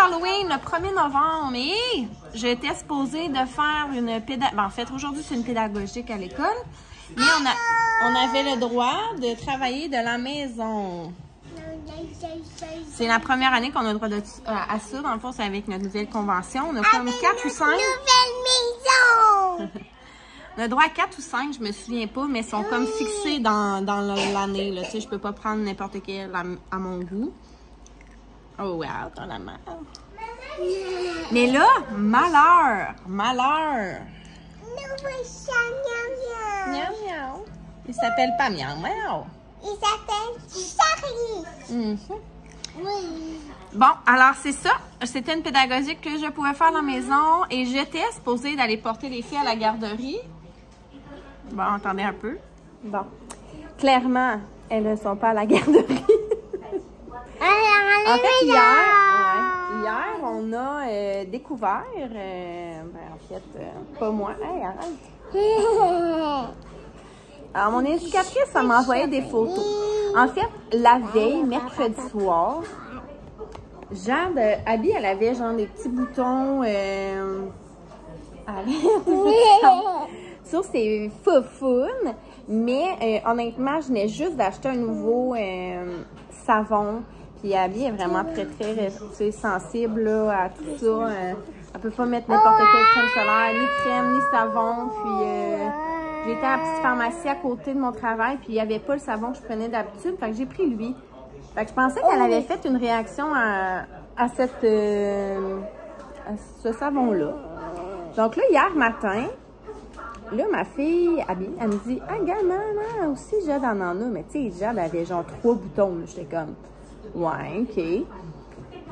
d'Halloween le 1er novembre et j'étais supposée de faire une pédagogique. En fait, aujourd'hui, c'est une pédagogique à l'école, mais on avait le droit de travailler de la maison. C'est la première année qu'on a le droit à ça. Dans le fond, c'est avec notre nouvelle convention. On a comme 4 ou 5. Nouvelle maison! On a droit à 4 ou 5, je me souviens pas, mais ils sont comme fixés dans l'année. Tu sais, je peux pas prendre n'importe quel à mon goût. Oh wow, dans la main. Mais là, malheur! Nouveau chat, miaou miaou. Miaou miaou. Il s'appelle pas miaou miaou. Il s'appelle Charlie. Oui. Bon, alors c'est ça. C'était une pédagogique que je pouvais faire à la maison et j'étais supposée d'aller porter les filles à la garderie. Bon, attendez un peu. Bon. Clairement, elles ne sont pas à la garderie. En fait, hier, on a découvert, en fait, pas moi. Hey, arrête. Alors, mon éducatrice, elle m'a envoyé des photos. En fait, la veille, mercredi soir, Jade, Abby, elle avait genre des petits boutons. Sur ses foufounes. Mais honnêtement, je venais juste d'acheter un nouveau savon. Puis Abby est vraiment très sensible là, à tout ça. Elle peut pas mettre n'importe quelle crème solaire, ni crème, ni savon. Puis j'étais à la petite pharmacie à côté de mon travail, puis il n'y avait pas le savon que je prenais d'habitude. Fait que j'ai pris lui. Fait que je pensais qu'elle avait fait une réaction à ce savon-là. Donc là, hier matin, là, ma fille, Abby, elle me dit « Ah, gars, maman, aussi, Jade en a. » Mais tu sais, Jade avait genre 3 boutons. J'étais comme « Ouais, OK. »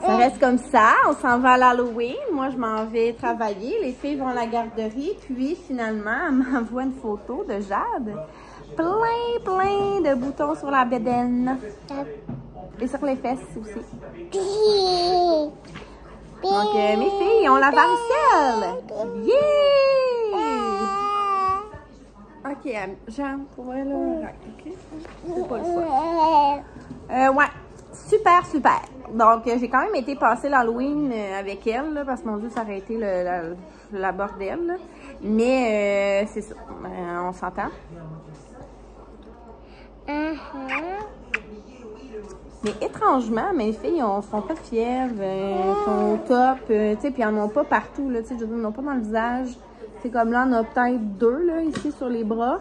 Ça reste comme ça. On s'en va à l'Halloween. Moi, je m'en vais travailler. Les filles vont à la garderie. Puis, finalement, elle m'envoie une photo de Jade. Plein de boutons sur la bédaine. Et sur les fesses aussi. Donc, mes filles, on la varicelle. Yeah! OK, Jean, pour elle, là. OK. C'est pas le choix. Ouais. Super. Donc, j'ai quand même été passer l'Halloween avec elle, là, parce que mon Dieu, ça aurait été la bordel. Là. Mais, c'est ça. On s'entend. Mais étrangement, mes filles ne font pas de fièvre, sont au top, tu sais, puis elles n'en ont pas partout, là, tu sais, ils n'en ont pas dans le visage. C'est comme là, on a peut-être 2, là, ici, sur les bras.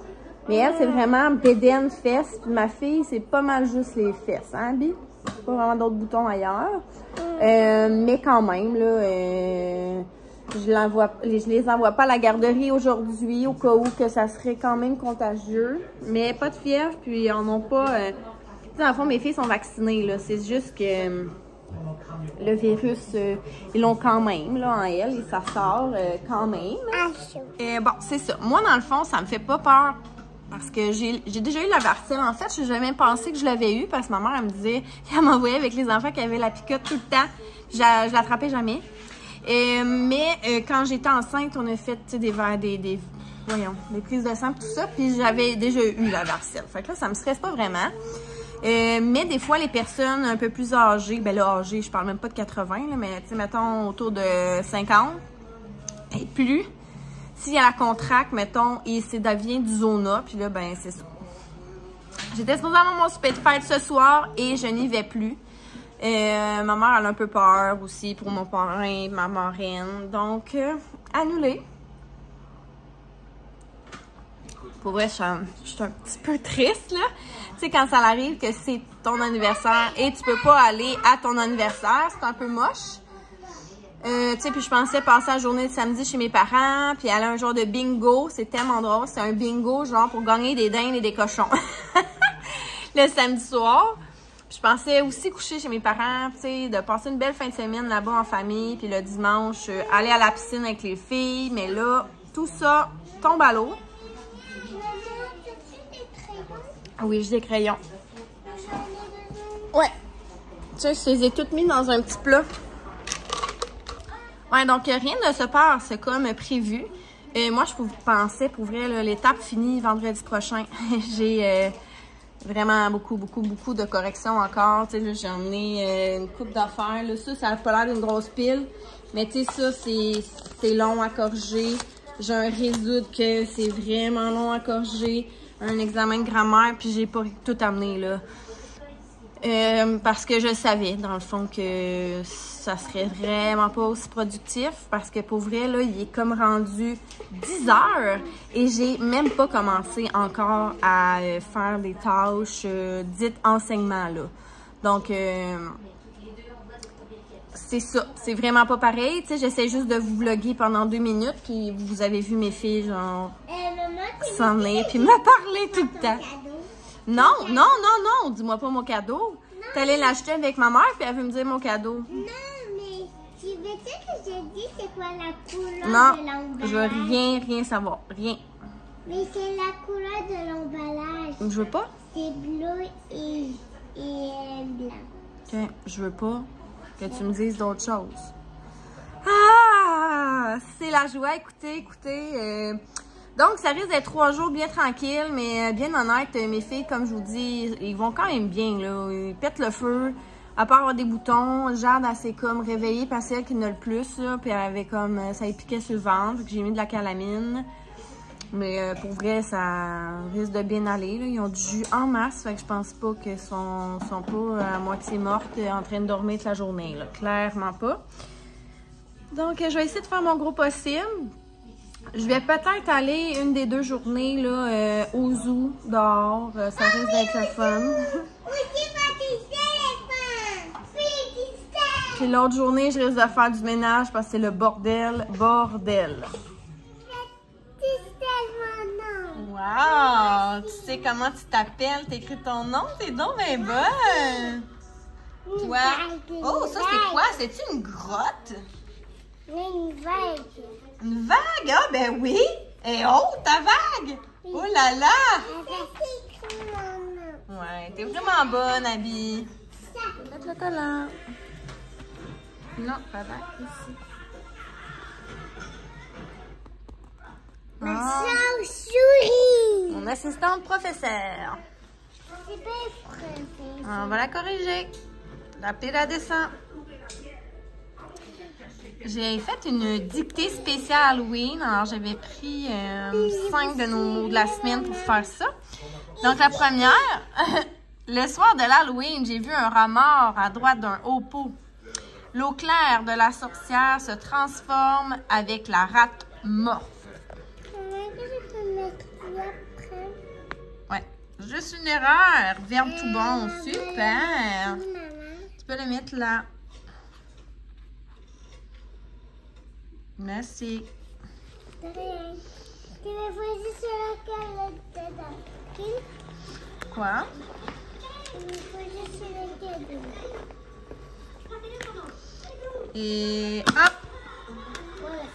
Mais elle, c'est vraiment bédaine, fesses. Puis ma fille, c'est pas mal juste les fesses, hein, Bi? Pas vraiment d'autres boutons ailleurs. Mais quand même, là, je les envoie pas à la garderie aujourd'hui, au cas où que ça serait quand même contagieux. Mais pas de fièvre, puis on n'ont pas... dans le fond, mes filles sont vaccinées, là. C'est juste que le virus, ils l'ont quand même, là, en elle. Et ça sort quand même. Bon, c'est ça. Moi, dans le fond, ça me fait pas peur. Parce que j'ai déjà eu la varicelle. En fait, je n'ai jamais pensé que je l'avais eu. Parce que ma mère, elle me disait qu'elle m'envoyait avec les enfants qui avaient la piqûre tout le temps. Je l'attrapais jamais. Mais quand j'étais enceinte, on a fait des prises de sang et tout ça. Puis j'avais déjà eu la varicelle. Fait que là, ça me stresse pas vraiment. Mais des fois, les personnes un peu plus âgées, ben là, âgées, je parle même pas de 80, là, mais tu sais, mettons autour de 50 et plus, s'il y a la contracte, mettons, et ça devient du zona, puis là, ben, c'est ça. J'étais supposée avoir mon souper de fête ce soir et je n'y vais plus. Ma mère, elle a un peu peur aussi pour mon parrain, ma marraine, donc, annulé. Pour vrai, je suis un petit peu triste, là. Tu sais, quand ça arrive que c'est ton anniversaire et tu peux pas aller à ton anniversaire, c'est un peu moche. Tu sais, puis je pensais passer la journée de samedi chez mes parents, puis aller à un genre de bingo. C'est tellement drôle. C'est un bingo, genre, pour gagner des dindes et des cochons. Le samedi soir. Puis je pensais aussi coucher chez mes parents, tu sais, de passer une belle fin de semaine là-bas en famille. Puis le dimanche, aller à la piscine avec les filles. Mais là, tout ça tombe à l'eau. Oui, j'ai des crayons. Ouais. Tu sais, je les ai toutes mis dans un petit plat. Ouais, donc rien ne se passe comme prévu. Moi, je pensais, pour vrai, l'étape finie vendredi prochain. J'ai vraiment beaucoup de corrections encore. Tu sais, j'ai emmené une coupe d'affaires. Ça n'a pas l'air d'une grosse pile. Mais tu sais, ça, c'est long à corriger. J'ai un résoudre que c'est vraiment long à corriger. Un examen de grammaire, puis j'ai pas tout amené, là. Parce que je savais, dans le fond, que ça serait vraiment pas aussi productif. Parce que pour vrai, là, il est comme rendu 10 heures et j'ai même pas commencé encore à faire des tâches dites enseignement, là. Donc, c'est ça. C'est vraiment pas pareil. Tu sais, j'essaie juste de vous vlogger pendant 2 minutes, puis vous avez vu mes filles, genre, s'en venir, puis me parler tout le temps. Non, dis-moi pas mon cadeau. T'allais l'acheter avec ma mère, puis elle veut me dire mon cadeau. Non, mais tu veux dire que je dis c'est quoi la couleur de l'emballage? Non, je veux rien savoir, rien. Mais c'est la couleur de l'emballage. Je veux pas. C'est bleu et blanc. Ok, je veux pas que tu me dises d'autres choses. Ah, c'est la joie, écoutez. Donc, ça risque d'être 3 jours bien tranquille, mais bien honnête, mes filles, comme je vous dis, ils vont quand même bien, là. Ils pètent le feu, à part avoir des boutons. Jade, elle s'est comme réveillée parce que c'est elle qui en a le plus, là, puis elle avait comme, ça lui piquait sur le ventre, j'ai mis de la calamine. Mais pour vrai, ça risque de bien aller, là. Ils ont du jus en masse, fait que je pense pas qu'ils sont pas à moitié mortes en train de dormir toute la journée, là. Clairement pas. Donc, je vais essayer de faire mon gros possible. Je vais peut-être aller une des 2 journées là, au zoo, dehors. Ça risque d'être le fun. Puis l'autre journée, je risque de faire du ménage parce que c'est le bordel. Wow! Tu sais comment tu t'appelles? T'écris ton nom? T'es donc bien bonne! Toi? Oh, ça c'est quoi? C'est-tu une grotte? Une vague. Une vague? Ah, ben oui! Et oh, ta vague! Oh là là! Ouais, t'es vraiment bonne, Abby. Mettre le collant. Non, pas là, ici. Ma chauve-souris! Mon assistante professeur. C'est pas français. On va la corriger. La petite la descend. J'ai fait une dictée spéciale Halloween. Alors, j'avais pris 5 de nos mots de la semaine pour faire ça. Donc, la première, le soir de l'Halloween, j'ai vu un rat mort à droite d'un haut pot. L'eau claire de la sorcière se transforme avec la rate morte. Ouais, juste une erreur. Verbe tout bon, super. Tu peux le mettre là. Merci. De rien. Tu veux choisir sur lequel dedans? Quoi? Tu veux choisir sur lequel dedans? Et hop! Voilà.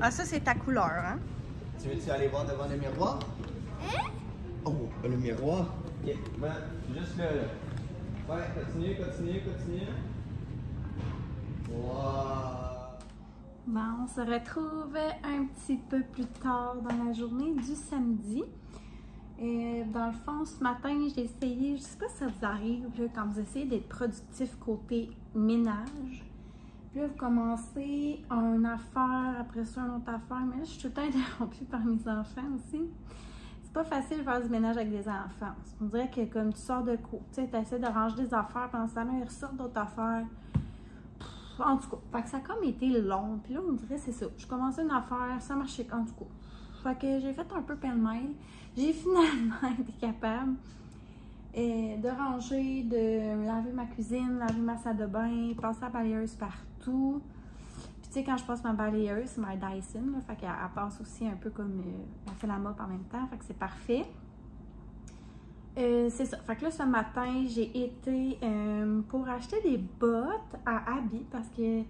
Ah, ça, c'est ta couleur, hein? Tu veux-tu aller voir devant le miroir? Hein? Oh, le miroir? Ok, ben, juste là. Ouais, continue. Wow. Bon, on se retrouve un petit peu plus tard dans la journée du samedi. Et dans le fond, ce matin, j'ai essayé, je sais pas si ça vous arrive, là, quand vous essayez d'être productif côté ménage. Puis là, vous commencez une affaire, après ça, une autre affaire. Mais là, je suis tout le temps interrompue par mes enfants aussi. C'est pas facile de faire du ménage avec des enfants. On dirait que comme tu sors de cours, tu sais, tu essaies de ranger des affaires, pendant ce temps-là, ils ressortent d'autres affaires. En tout cas, fait que ça a comme été long. Puis là, on dirait c'est ça. Je commençais une affaire, ça marchait en tout cas. Fait que j'ai fait un peu pêle-mêle. J'ai finalement été capable de ranger, de laver ma cuisine, laver ma salle de bain, passer la balayeuse partout. Puis tu sais, quand je passe ma balayeuse, c'est ma Dyson, là, fait qu'elle passe aussi un peu comme... elle fait la mop en même temps, fait que c'est parfait. C'est ça. Fait que là, ce matin, j'ai été pour acheter des bottes à Abby parce que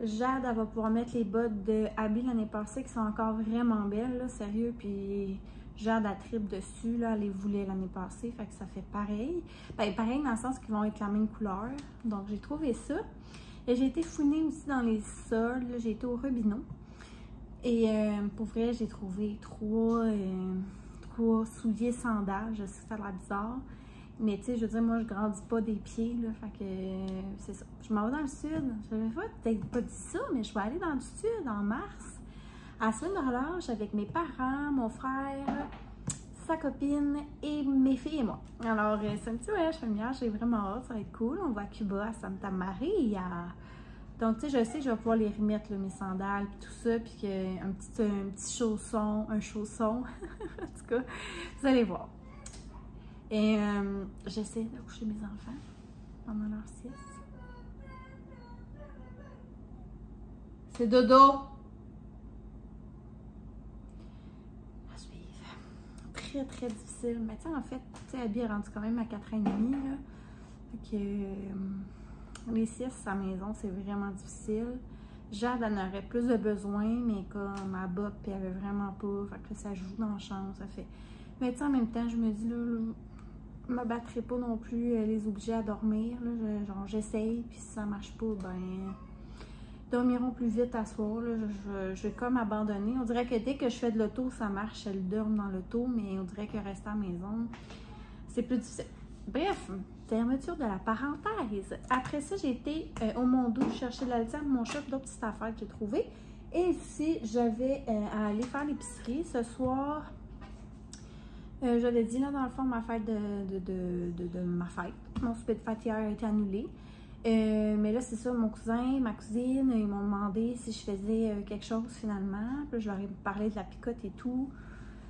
Jade, elle va pouvoir mettre les bottes de Abby l'année passée qui sont encore vraiment belles, là, sérieux. Puis Jade a trip dessus, là, elle les voulait l'année passée, fait que ça fait pareil. Ben, pareil dans le sens qu'ils vont être la même couleur. Donc, j'ai trouvé ça. Et j'ai été fouiner aussi dans les sols, j'ai été au Robineau. Et pour vrai, j'ai trouvé trois souliers sandales. Je sais que ça a l'air bizarre. Mais tu sais, je veux dire, moi, je grandis pas des pieds, là. Fait que c'est ça. Je m'en vais dans le sud. Je n'avais peut-être pas dit ça, mais je vais aller dans le sud en mars. À la semaine de relâche avec mes parents, mon frère, sa copine et mes filles et moi. Alors, c'est un petit voyage familial. J'ai vraiment hâte. Ça va être cool. On va à Cuba, à Santa Maria. Donc, tu sais, je sais que je vais pouvoir les remettre, là, mes sandales, puis tout ça, puis un petit chausson, un chausson. En tout cas, vous allez voir. Et j'essaie de coucher mes enfants pendant leur sieste. C'est dodo! À suivre. Très, très difficile. Mais tu sais, en fait, tu sais, Abby est rendue quand même à 4 ans et demi, là. Fait que... les siestes à la maison, c'est vraiment difficile. Jade en aurait plus de besoin, mais comme ma botte, puis elle avait vraiment pas. Fait que ça joue dans la chambre, ça fait. Mais tu sais, en même temps, je me dis, là, je me battrai pas non plus les obliger à dormir. Là. Genre, j'essaye, puis si ça marche pas, ben. Dormiront plus vite à soir. Là. Je vais comme abandonner. On dirait que dès que je fais de l'auto, ça marche. Elles dorment dans l'auto, mais on dirait que rester à la maison, c'est plus difficile. Bref, fermeture de la parenthèse. Après ça, j'ai été au Mondo chercher de l'altère de mon shop, d'autres petites affaires que j'ai trouvées. Et ici, je vais aller faire l'épicerie. Ce soir, je l'ai dit, là, dans le fond, ma fête ma fête. Mon souper de fête hier a été annulé. Mais là, c'est ça, mon cousin, ma cousine, ils m'ont demandé si je faisais quelque chose finalement. Puis je leur ai parlé de la picote et tout.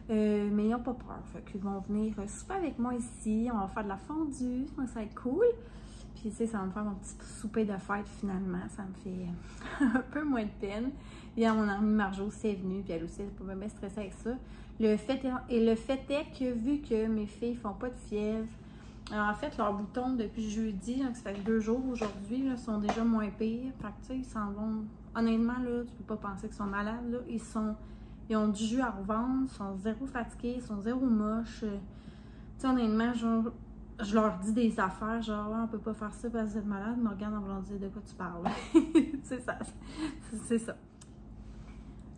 Mais ils n'ont pas peur. Fait qu'ils vont venir souper avec moi ici. On va faire de la fondue. Ça va être cool. Puis, tu sais, ça va me faire mon petit souper de fête finalement. Ça me fait un peu moins de peine. Hier, mon amie Marjo aussi est venue. Puis elle aussi, elle n'est pas bien stressée avec ça. Le fait est que vu que mes filles font pas de fièvre, alors en fait, leurs boutons depuis jeudi, donc ça fait 2 jours aujourd'hui, là, sont déjà moins pires. Fait que, tu sais, ils s'en vont. Honnêtement, là, tu peux pas penser qu'ils sont malades. Là. Ils ont du jus à revendre, ils sont zéro fatigués, ils sont zéro moches. Tu sais, honnêtement, genre, je leur dis des affaires, genre, ouais, on peut pas faire ça parce que vous êtes malade, mais regarde, on va leur dire de quoi tu parles. C'est ça. C'est ça.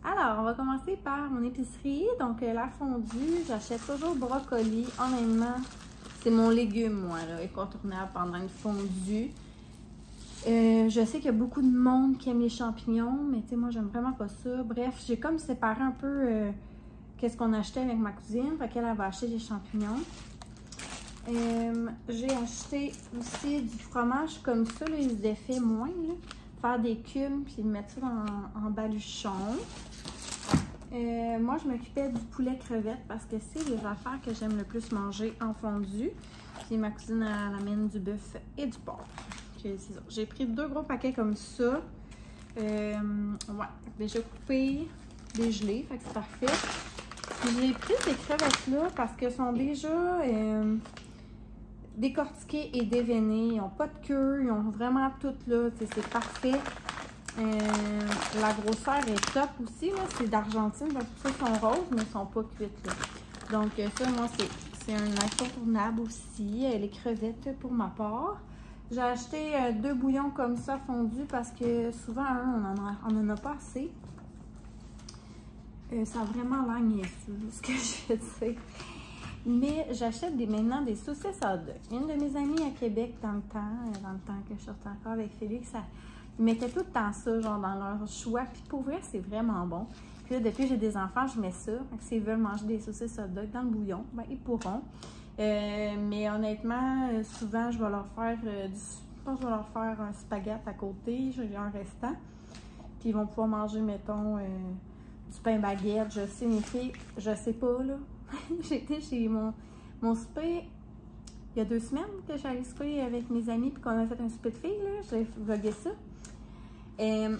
Alors, on va commencer par mon épicerie. Donc, la fondue, j'achète toujours brocoli. Honnêtement, c'est mon légume, moi, là, incontournable pendant une fondue. Je sais qu'il y a beaucoup de monde qui aime les champignons, mais tu sais, moi, j'aime vraiment pas ça. Bref, j'ai comme séparé un peu qu'est-ce qu'on achetait avec ma cousine. Fait qu'elle va acheter des champignons. J'ai acheté aussi du fromage comme ça, là, ils se défait moins, là. Faire des cubes, puis mettre ça en baluchon. Moi, je m'occupais du poulet crevette parce que c'est les affaires que j'aime le plus manger en fondue. Puis ma cousine, elle amène du bœuf et du porc. J'ai pris 2 gros paquets comme ça. Ouais, déjà coupé, dégelé, fait que c'est parfait. J'ai pris ces crevettes-là parce qu'elles sont déjà décortiquées et déveinées. Ils n'ont pas de queue, ils ont vraiment toutes là, c'est parfait. La grosseur est top aussi, c'est d'Argentine, donc ça sont roses, mais ils ne sont pas cuites. Là. Donc ça, moi, c'est un incontournable aussi, les crevettes pour ma part. J'ai acheté 2 bouillons comme ça fondus parce que souvent, on en a pas assez. Ça a vraiment l'air niaiseux, ce que je vais dire. Mais j'achète maintenant des saucisses hot dog. Une de mes amies à Québec, dans le temps que je sortais encore avec Félix, ils mettaient tout le temps ça, genre dans leur choix. Puis pour vrai, c'est vraiment bon. Puis là, depuis que j'ai des enfants, je mets ça. Donc, s'ils veulent manger des saucisses hot dog dans le bouillon, ben, ils pourront. Mais honnêtement, souvent, je vais leur faire je pense que je vais leur faire un spaghette à côté. J'ai un restant. Puis ils vont pouvoir manger, mettons, du pain baguette. Je sais, mes filles, je sais pas, là. J'étais chez mon souper il y a 2 semaines que j'allais souper avec mes amis puis qu'on a fait un souper de filles, là. J'ai vlogué ça.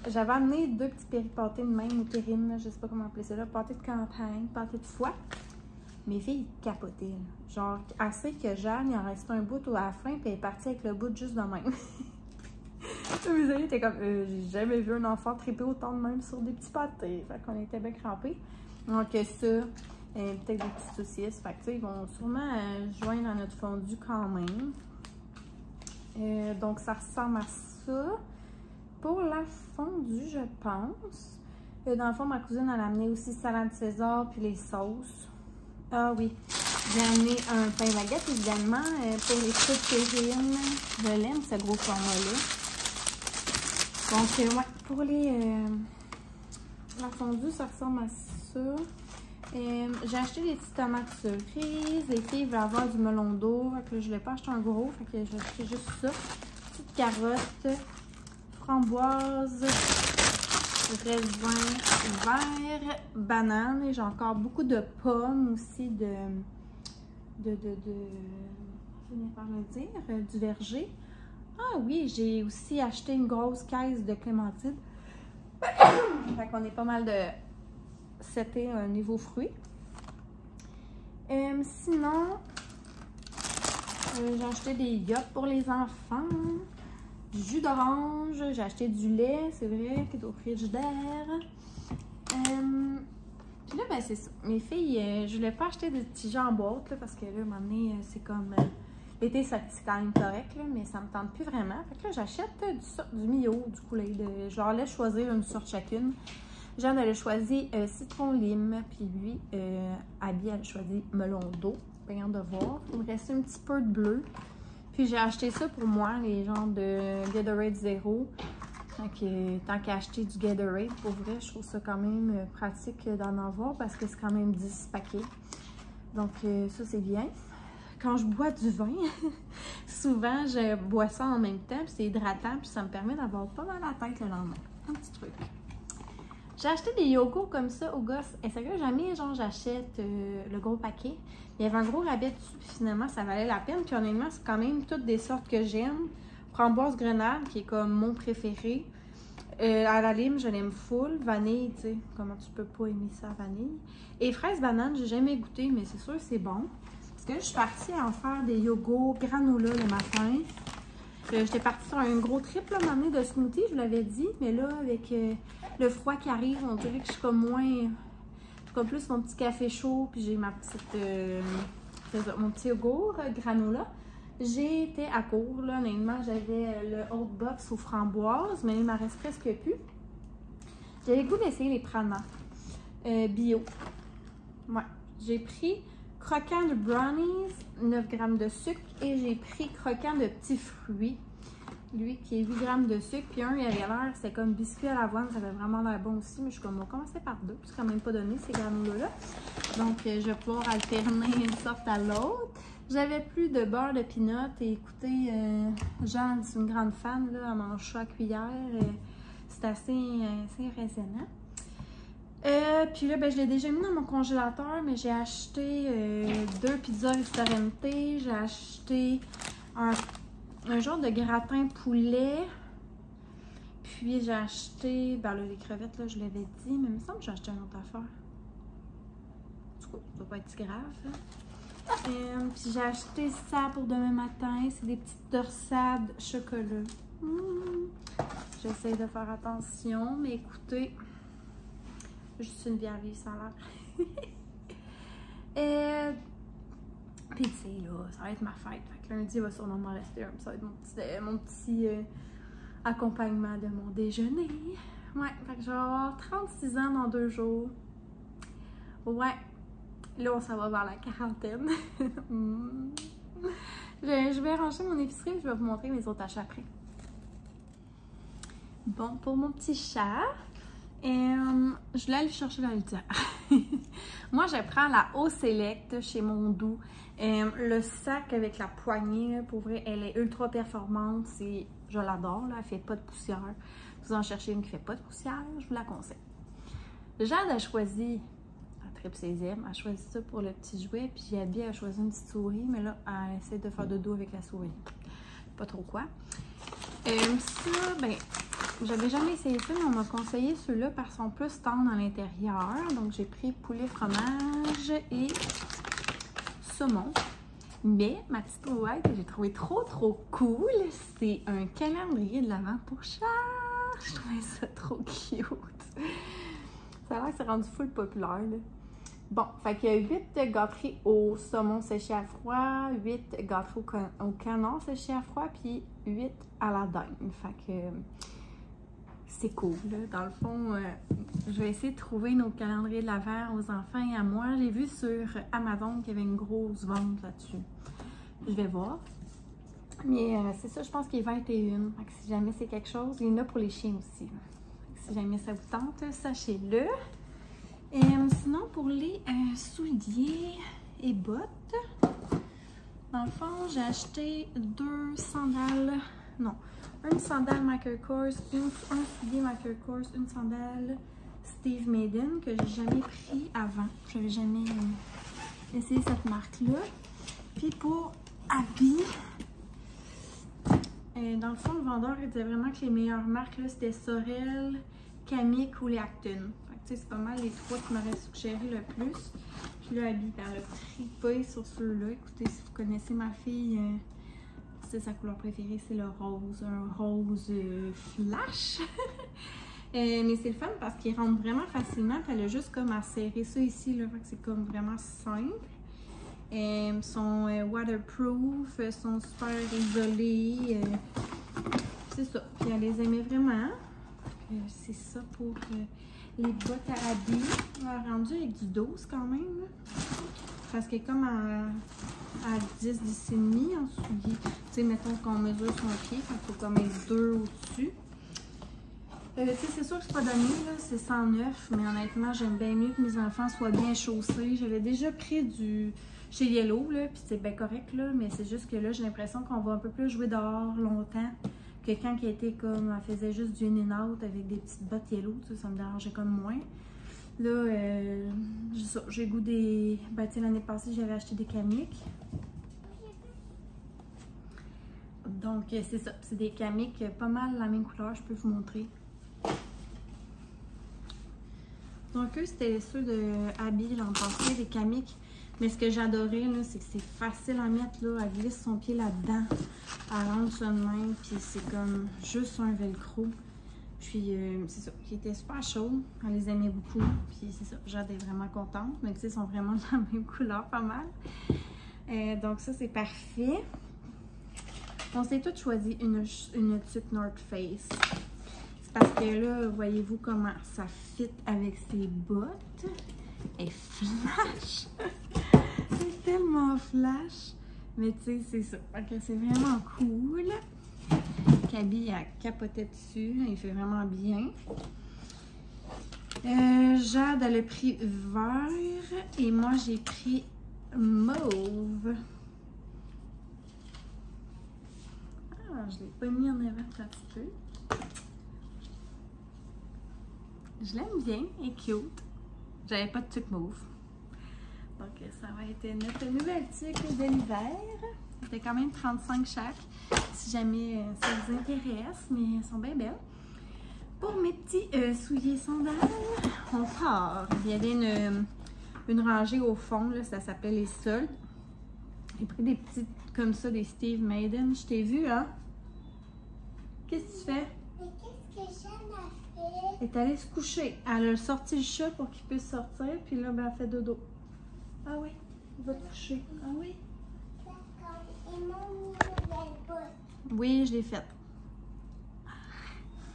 J'avais amené 2 petits pâtés de même ou terrines, je sais pas comment appeler ça là. Pâté de campagne, pâté de foie. Mes filles capotaient, là. Genre, assez que Jeanne, il en restait un bout à la fin, puis elle est partie avec le bout juste de même. Mes amis étaient comme, j'ai jamais vu un enfant triper autant de même sur des petits pâtés. Fait qu'on était bien crampés. Donc ça, Peut-être des petites saucisses. Fait que, tu sais, ils vont sûrement joindre à notre fondue quand même. Donc, ça ressemble à ça. Pour la fondue, je pense. Dans le fond, ma cousine, elle a amené aussi salade César puis les sauces. Ah oui, j'ai amené un pain baguette, évidemment, pour les fruits terrines. Je l'aime, ce gros format-là. Donc, ouais, pour la fondue, ça ressemble à ça. J'ai acheté des petites tomates cerises. Les filles veulent avoir du melon d'eau. Fait que là, je ne l'ai pas acheté un gros. Fait que j'ai acheté juste ça. Petites carottes, framboises, raisin vert, banane. Et j'ai encore beaucoup de pommes aussi je vais par le dire, du verger. Ah oui, j'ai aussi acheté une grosse caisse de clémentine. Fait qu'on est pas mal de setter un niveau fruit. Sinon, j'ai acheté des yachts pour les enfants. Du jus d'orange. J'ai acheté du lait, c'est vrai, qui est au frigidaire. Puis là, ben c'est ça. Mes filles, je voulais pas acheter des petits jeux en boîte, là, parce que là, à un moment donné, c'est comme... L'été, c'est quand même correct, là, mais ça me tente plus vraiment. Fait que là, j'achète du Mio, du Kool-Aid. Je leur laisse choisir une sorte chacune. Jeanne, elle a choisi citron-lime, puis lui, Abby, elle a choisi melon d'eau. Bien de voir. Il me restait un petit peu de bleu. Puis j'ai acheté ça pour moi, les genres de Gatorade Zero. Donc, tant qu'à acheter du Gatorade, pour vrai, je trouve ça quand même pratique d'en avoir parce que c'est quand même 10 paquets. Donc, ça, c'est bien. Quand je bois du vin, souvent, je bois ça en même temps, puis c'est hydratant, puis ça me permet d'avoir pas mal la tête le lendemain. Un petit truc. J'ai acheté des yogourts comme ça au gosse. Et c'est que jamais, genre, j'achète le gros paquet. Il y avait un gros rabais dessus, puis finalement, ça valait la peine. Puis honnêtement, c'est quand même toutes des sortes que j'aime. Framboise grenade, qui est comme mon préféré. À la lime, je l'aime full. Vanille, tu sais, comment tu peux pas aimer ça, vanille. Et fraise banane, j'ai jamais goûté, mais c'est sûr que c'est bon. Parce que là, je suis partie à en faire des yogourts granola le matin. J'étais partie sur un gros trip, là, m'amener de smoothie, je vous l'avais dit. Mais là, avec le froid qui arrive, on dirait que je suis comme moins... Comme plus mon petit café chaud, puis j'ai ma petite... mon petit yogourt granola. J'ai été à court, là, honnêtement, j'avais le Old Box aux framboises, mais il m'en reste presque plus. J'avais le goût d'essayer les Prana bio. Ouais, j'ai pris croquant de brownies, 9 g de sucre, et j'ai pris croquant de petits fruits, lui qui est 8 g de sucre, puis un, il avait l'air, c'est comme biscuit à l'avoine, ça avait vraiment l'air bon aussi, mais je suis comme, on va commencer par deux, puis c'est quand même pas donné ces granolas-là. Donc, je vais pouvoir alterner une sorte à l'autre. J'avais plus de beurre de peanut et écoutez, Jeanne, c'est une grande fan, là, elle mange ça à cuillère. C'est assez raisonnant. Puis là, ben, je l'ai déjà mis dans mon congélateur, mais j'ai acheté 2 pizzas Ristorante. J'ai acheté un genre de gratin poulet. Puis j'ai acheté, ben là, les crevettes, là, je l'avais dit, mais il me semble que j'ai acheté une autre affaire. En tout cas, ça va pas être grave, là. Puis j'ai acheté ça pour demain matin. C'est des petites torsades chocolat. J'essaie de faire attention, mais écoutez, juste une bière vive, ça a l'air. Puis tu sais, là, ça va être ma fête. Fait que lundi, il va sûrement m'en rester un. Ça va être mon petit accompagnement de mon déjeuner. Ouais, fait que je vais avoir 36 ans dans 2 jours. Ouais. Là, on s'en va vers la quarantaine. Je vais ranger mon épicerie et je vais vous montrer mes autres achats après. Bon, pour mon petit chat, je voulais aller chercher la litière. Moi, je prends la O-Select chez Mondou. Le sac avec la poignée, pour vrai, elle est ultra performante. Je l'adore, là, elle fait pas de poussière. Vous en cherchez une qui fait pas de poussière, je vous la conseille. Jade a choisi... Trip 16e, elle a choisi ça pour le petit jouet, puis Abby a choisi une petite souris, mais là, elle essaie de faire dodo avec la souris. Pas trop quoi. Ça, ben, j'avais jamais essayé ça, mais on m'a conseillé ceux-là parce qu'ils sont plus tendres à l'intérieur. Donc, j'ai pris poulet fromage et saumon. Mais ma petite trouvaille que j'ai trouvé trop cool, c'est un calendrier de l'Avent pour chat. Je trouvais ça trop cute. Ça a l'air que c'est rendu full populaire, là. Bon, fait qu'il y a 8 gâteries au saumon séché à froid, 8 gâteries au canard séché à froid, puis 8 à la dinde. Fait que c'est cool, là. Dans le fond, je vais essayer de trouver nos calendriers de l'Avent aux enfants et à moi. J'ai vu sur Amazon qu'il y avait une grosse vente là-dessus. Je vais voir. Mais c'est ça, je pense qu'il est 21. Fait que si jamais c'est quelque chose, il y en a pour les chiens aussi. Si jamais ça vous tente, sachez-le. Sinon, pour les souliers et bottes, dans le fond, j'ai acheté 2 sandales. Non, une sandale Michael Kors, un soulier Michael Kors, une sandale Steve Madden que j'ai jamais pris avant. Je n'avais jamais essayé cette marque-là. Puis pour habits, dans le fond, le vendeur il disait vraiment que les meilleures marques, c'était Sorel, Kamiq ou les Acton. C'est pas mal les 3 qui m'auraient suggéré le plus. Puis là, habille par le tripé sur ceux-là. Écoutez, si vous connaissez ma fille, c'est sa couleur préférée, c'est le rose. Un rose flash. Mais c'est le fun parce qu'il rentre vraiment facilement. Puis elle a juste comme à serrer ça ici. Là, fait que c'est comme vraiment simple. Sont waterproof, sont super isolés. C'est ça. Puis elle les aimait vraiment. C'est ça pour les bottes à habits. Rendu avec du 12 quand même. Là. Parce qu'elle est comme à 10, 10 et demi en soulier. Tu sais, mettons qu'on mesure son pied, il faut comme être 2 au-dessus. C'est sûr que c'est pas donné, là, c'est 109, mais honnêtement, j'aime bien mieux que mes enfants soient bien chaussés. J'avais déjà pris du chez Yellow, là, puis c'est bien correct, là, mais c'est juste que là, j'ai l'impression qu'on va un peu plus jouer dehors longtemps que quand elle était comme, elle faisait juste du in-and-out avec des petites bottes Yellow, ça me dérangeait comme moins. Là, j'ai goût des... Ben, tu sais, l'année passée, j'avais acheté des Kamiq. Donc, c'est ça. C'est des Kamiq pas mal la même couleur, je peux vous montrer. Donc, eux, c'était ceux de Abby l'an passé, des Kamiq. Mais ce que j'adorais, là, c'est que c'est facile à mettre, là. Elle glisse son pied là-dedans. Elle rentre ça de même, puis c'est comme juste un velcro. Puis, c'est ça, qui était super chaud. Elle les aimait beaucoup. Puis, c'est ça, Jade est vraiment contente. Mais tu sais, ils sont vraiment de la même couleur, pas mal. Donc, ça, c'est parfait. On s'est toutes choisi une tuque North Face. C'est parce que là, voyez-vous comment ça fit avec ses bottes. Elle est flash. C'est tellement flash. Mais tu sais, c'est ça. C'est vraiment cool. Kaby a capoté dessus. Il fait vraiment bien. Jade, elle a pris vert. Et moi, j'ai pris mauve. Ah, je ne l'ai pas mis en avant un petit peu. Je l'aime bien. Elle est cute. J'avais pas de tuque mauve. Donc, ça va être notre nouvelle tuque de l'hiver. C'était quand même 35 chaque. Si jamais ça vous intéresse, mais elles sont bien belles. Pour mes petits souliers sandales, on part. Il y avait une rangée au fond, là, ça s'appelait les soldes. J'ai pris des petites comme ça, des Steve Madden. Je t'ai vu, hein? Qu'est-ce que tu fais? Mais qu'est-ce que Jeanne a fait? Elle est allée se coucher. Elle a sorti le chat pour qu'il puisse sortir, puis là, ben, elle fait dodo. Ah oui, il va te coucher. Ah oui? D'accord. Ils m'ont mis une nouvelle botte. Oui, je l'ai faite.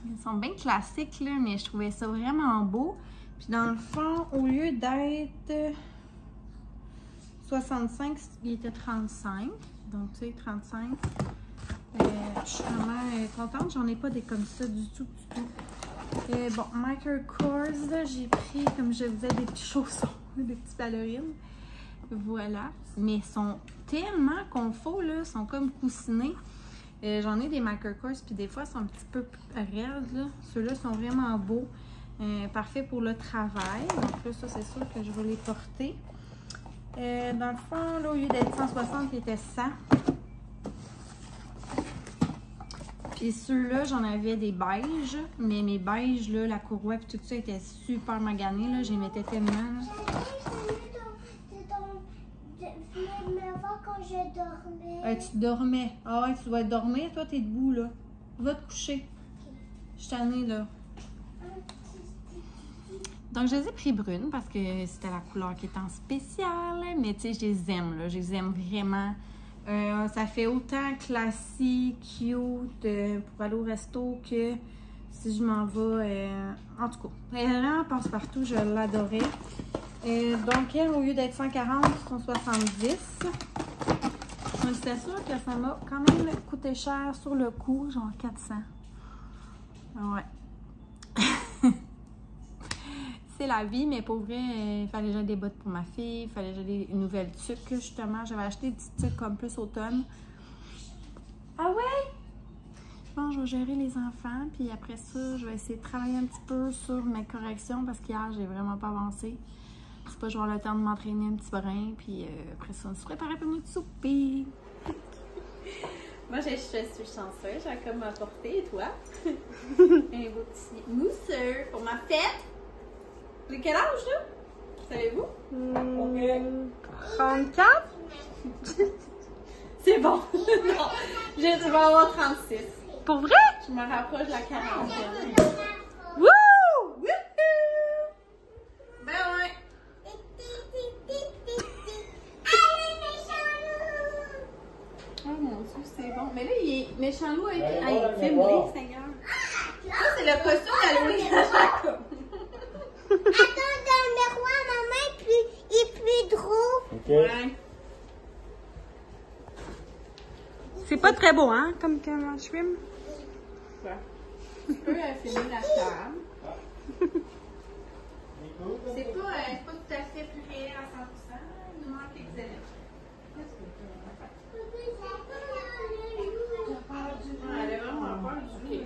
Ils sont bien classiques, là, mais je trouvais ça vraiment beau. Puis dans le fond, au lieu d'être 65, il était 35. Donc, tu sais, 35. Je suis vraiment contente. J'en ai pas des comme ça du tout, du tout. Bon, Michael Kors, j'ai pris, comme je vous disais, des petits chaussons, des petites ballerines. Voilà. Mais ils sont tellement confort, là. Ils sont comme coussinés. J'en ai des Michael Kors, puis des fois, ils sont un petit peu raides, là. Ceux-là sont vraiment beaux. Parfait pour le travail. Donc là, ça, c'est sûr que je vais les porter. Dans le fond, là, au lieu d'être 160, il était 100. Puis ceux-là, j'en avais des beiges. Mais mes beiges, là, la courroie, puis tout ça était super magané, là. J'y mettais tellement, là. Je me vois quand je dormais. Tu dormais. Ah ouais, tu dois dormir. Toi, t'es debout, là. Va te coucher. Je suis tannée, là. Donc, je les ai pris brunes parce que c'était la couleur qui était en spécial. Mais tu sais, je les aime, là. Je les aime vraiment. Ça fait autant classique, cute pour aller au resto que si je m'en vais. En tout cas, elle est vraiment passe-partout. Je l'adorais. Donc, elle, au lieu d'être 140, sont 70. J'étais sûre que ça m'a quand même coûté cher sur le coup, genre 400. Ouais. C'est la vie, mais pour vrai, il fallait que j'aie des bottes pour ma fille, il fallait que j'aie une nouvelle tuque, justement. J'avais acheté des petites tuques comme plus automne. Ah ouais? Bon, je vais gérer les enfants, puis après ça, je vais essayer de travailler un petit peu sur mes corrections parce qu'hier, j'ai vraiment pas avancé. C'est pas, je vais avoir le temps de m'entraîner un petit brin, puis après ça, on se prépare pour notre souper. Moi, je suis chanceuse, j'ai comme apporté, et toi? Un beau petit mousseux pour ma fête. J'ai quel âge, là? Savez-vous? 34? C'est bon. Non, je vais avoir 36. Pour vrai? Je me rapproche de la quarantaine. Wouh! Wouhou! Ben ouais. Oh mon Dieu, c'est bon. Mais là, il est méchant loup avec... Ah, il fait mourir, Seigneur. Ça, c'est le costume d'Halloween à Jacob. Attends, dans le miroir, maman, il est plus drôle. OK. Ouais. C'est pas très beau, hein, comme un swim. Ouais. Tu peux filmer la table. C'est pas tout à fait prêt à 100%. Il nous manque quelques éléments. Elle est vraiment peur du pied.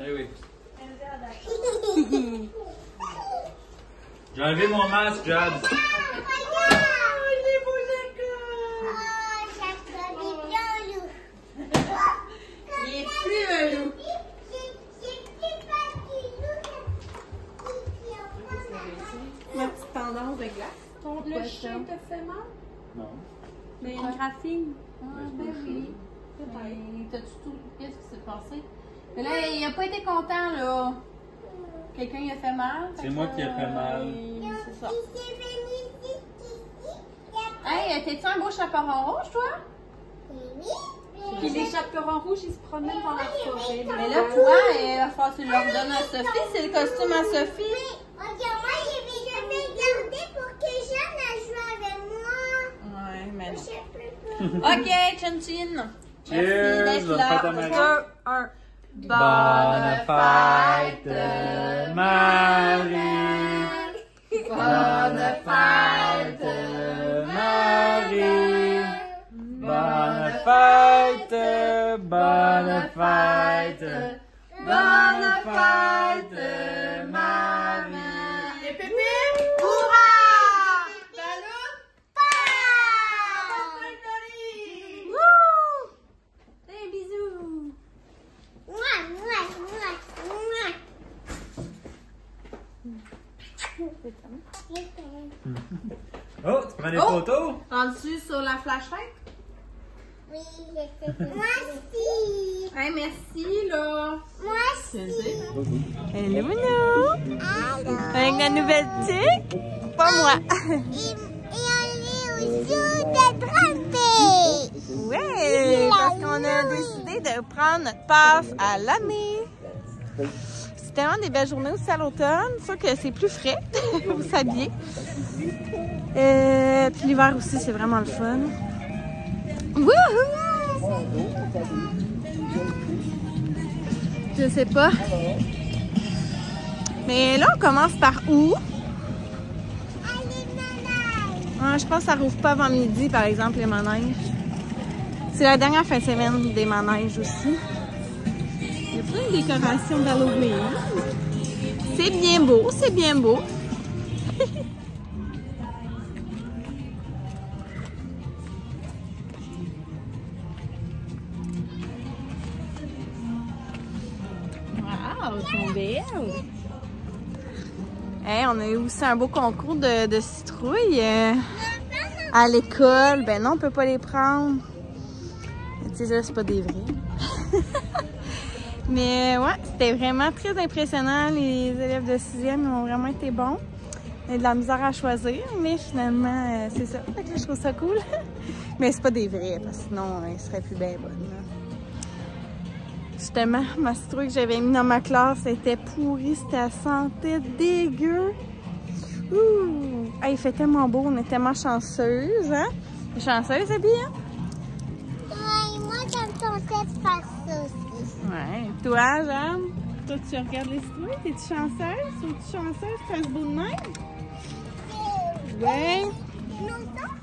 Eh oui. J'ai enlevé mon masque, Jad. Il est plus un loup. Ma petite tendance de glace. Le chien te fait mal? Non. Mais une graphine. Ah, ben oui. T'as-tu tout? Qu'est-ce qui s'est passé? Mais là, il a pas été content, là. Quelqu'un lui a fait mal. C'est moi qui ai fait mal. C'est ça. Hey, t'es-tu un beau chaperon rouge, toi? Puis les chaperons rouges, ils se promènent dans la forêt. Mais là, toi, il va falloir que tu leur donnes à Sophie. C'est le costume à Sophie. Regarde-moi, je vais garder pour que Jeanne joue avec moi. Ouais, mais Je non. sais plus. OK, Chin-Chin. Cheers, Merci d'être bonne là. fête à Marie. Un. Bonne fête, Marie. Bonne fête, Marie. Bonne fête, bonne fête. Bonne fête, Marie. Et Pépé, hurrah! Ballon! Wouh! Un bisou! Mouah, mouah, mouah, mouah. Oh, tu prends des photos? Rendu sur la flashlight? Oui, moi aussi. Hey, merci, là! Moi aussi. Hello, Mounou. Alors, Avec la nouvelle tuque. Pas moi. et on est au jour de tremper. Ouais, parce qu'on a décidé de prendre notre passe à l'année. C'est tellement des belles journées aussi à l'automne. C'est sûr que c'est plus frais pour s'habiller. Puis l'hiver aussi, c'est vraiment le fun. Wouhou! Je sais pas. Mais là, on commence par où? Ouais, je pense que ça rouvre pas avant midi, par exemple, les manèges. C'est la dernière fin de semaine des manèges aussi. Il y a plein de décorations d'Halloween. C'est bien beau, c'est bien beau. Wow, elles sont belles. Hey, on a eu aussi un beau concours de citrouilles. À l'école, ben non, on peut pas les prendre. Tu sais, là, c'est pas des vrais. Mais ouais, c'était vraiment très impressionnant. Les élèves de 6e ont vraiment été bons. Il y a de la misère à choisir, mais finalement, c'est ça. Fait que là, je trouve ça cool. Mais c'est pas des vrais, parce que sinon, ils seraient plus bien bonnes. Justement, ma citrouille que j'avais mis dans ma classe était pourrie, ça sentait dégueu. Ouh! Ah, il fait tellement beau, on est tellement chanceuses, hein? Chanceuse, Abby, hein? Ouais, moi, ça me tentait de faire ça aussi. Ouais. Toi, Jeanne? Toi, tu regardes les citrouilles? T'es-tu chanceuse? Es-tu chanceuse? Tu fasses beau de même? Ouais. Longtemps?